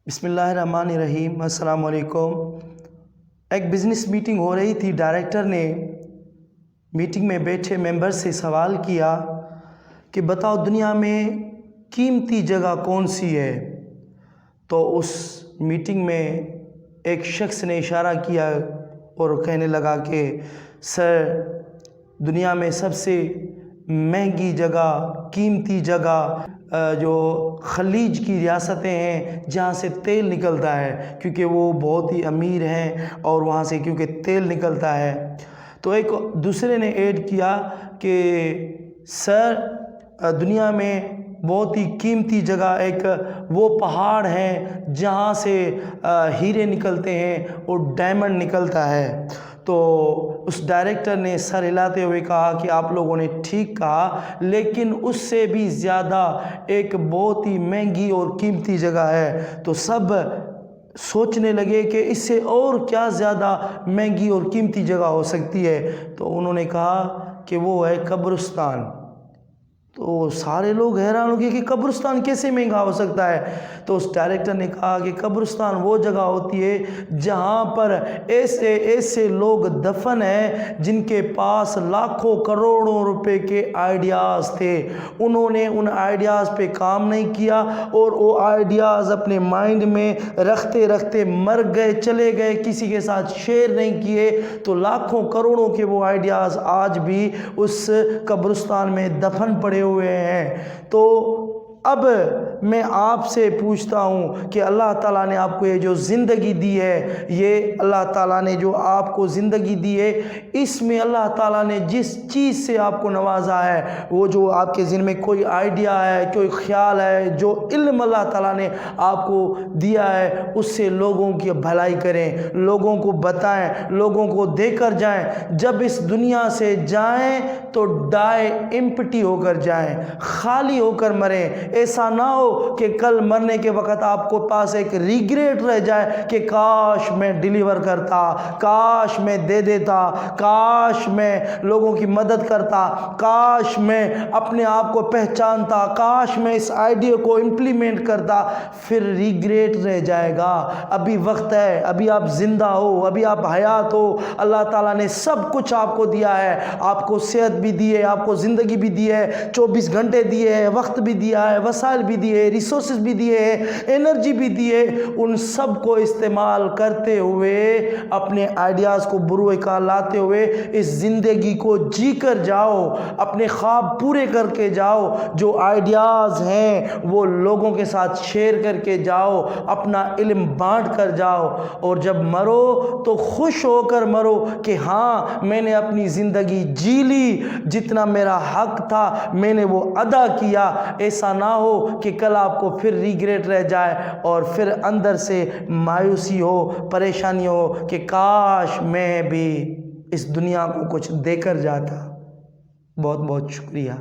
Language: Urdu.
بسم اللہ الرحمن الرحیم۔ السلام علیکم۔ ایک بزنس میٹنگ ہو رہی تھی۔ ڈائریکٹر نے میٹنگ میں بیٹھے ممبر سے سوال کیا کہ بتاؤ دنیا میں قیمتی جگہ کون سی ہے؟ تو اس میٹنگ میں ایک شخص نے اشارہ کیا اور کہنے لگا کہ سر، دنیا میں سب سے مہنگی جگہ، قیمتی جگہ جو خلیج کی ریاستیں ہیں جہاں سے تیل نکلتا ہے، کیونکہ وہ بہت ہی امیر ہیں اور وہاں سے کیونکہ تیل نکلتا ہے۔ تو ایک دوسرے نے ایڈ کیا کہ سر، دنیا میں بہت ہی قیمتی جگہ ایک وہ پہاڑ ہیں جہاں سے ہیرے نکلتے ہیں اور ڈائمنڈ نکلتا ہے۔ تو اس ڈائریکٹر نے سر ہلاتے ہوئے کہا کہ آپ لوگوں نے ٹھیک کہا، لیکن اس سے بھی زیادہ ایک بہت ہی مہنگی اور قیمتی جگہ ہے۔ تو سب سوچنے لگے کہ اس سے اور کیا زیادہ مہنگی اور قیمتی جگہ ہو سکتی ہے۔ تو انہوں نے کہا کہ وہ ہے قبرستان۔ تو سارے لوگ حیران ہو گئے کہ قبرستان کیسے مہنگا ہو سکتا ہے؟ تو اس ڈائریکٹر نے کہا کہ قبرستان وہ جگہ ہوتی ہے جہاں پر ایسے لوگ دفن ہیں جن کے پاس لاکھوں کروڑوں روپے کے آئیڈیاز تھے، انہوں نے ان آئیڈیاز پہ کام نہیں کیا اور وہ آئیڈیاز اپنے مائنڈ میں رکھتے رکھتے مر گئے، چلے گئے، کسی کے ساتھ شیئر نہیں کیے۔ تو لاکھوں کروڑوں کے وہ آئیڈیاز آج بھی اس قبرستان میں دفن پڑے ہوئے ہیں۔ تو اب میں آپ سے پوچھتا ہوں کہ اللہ تعالیٰ نے آپ کو یہ جو زندگی دی ہے، یہ اللہ تعالیٰ نے جو آپ کو زندگی دی ہے، اس میں اللہ تعالیٰ نے جس چیز سے آپ کو نوازا ہے، وہ جو آپ کے ذہن میں کوئی آئیڈیا ہے، کوئی خیال ہے، جو علم اللہ تعالیٰ نے آپ کو دیا ہے، اس سے لوگوں کی بھلائی کریں، لوگوں کو بتائیں، لوگوں کو دے کر جائیں۔ جب اس دنیا سے جائیں تو ڈائے امپٹی ہو کر جائیں، خالی ہو کر مریں۔ ایسا نہ ہو کہ کل مرنے کے وقت آپ کو پاس ایک ریگریٹ رہ جائے کہ کاش میں ڈیلیور کرتا، کاش میں دے دیتا، کاش میں لوگوں کی مدد کرتا، کاش میں اپنے آپ کو پہچانتا، کاش میں اس آئیڈیا کو امپلیمنٹ کرتا۔ پھر ریگریٹ رہ جائے گا۔ ابھی وقت ہے، ابھی آپ زندہ ہو، ابھی آپ حیات ہو۔ اللہ تعالیٰ نے سب کچھ آپ کو دیا ہے، آپ کو صحت بھی دی ہے، آپ کو زندگی بھی دی ہے، 24 گھنٹے دیے ہیں، وقت بھی دیا ہے، وسائل بھی دیے، ریسورسز بھی دیے ہیں، انرجی بھی دیے۔ ان سب کو استعمال کرتے ہوئے، اپنے آئیڈیاز کو بروئے کار لاتے ہوئے اس زندگی کو جی کر جاؤ، اپنے خواب پورے کر کے جاؤ۔ جو آئیڈیاز ہیں وہ لوگوں کے ساتھ شیئر کر کے جاؤ، اپنا علم بانٹ کر جاؤ، اور جب مرو تو خوش ہو کر مرو کہ ہاں میں نے اپنی زندگی جی لی، جتنا میرا حق تھا میں نے وہ ادا کیا۔ ایسا نہ ہو کہ کل آپ کو پھر ریگریٹ رہ جائے اور پھر اندر سے مایوسی ہو، پریشانی ہو کہ کاش میں بھی اس دنیا کو کچھ دے کر جاتا۔ بہت بہت شکریہ۔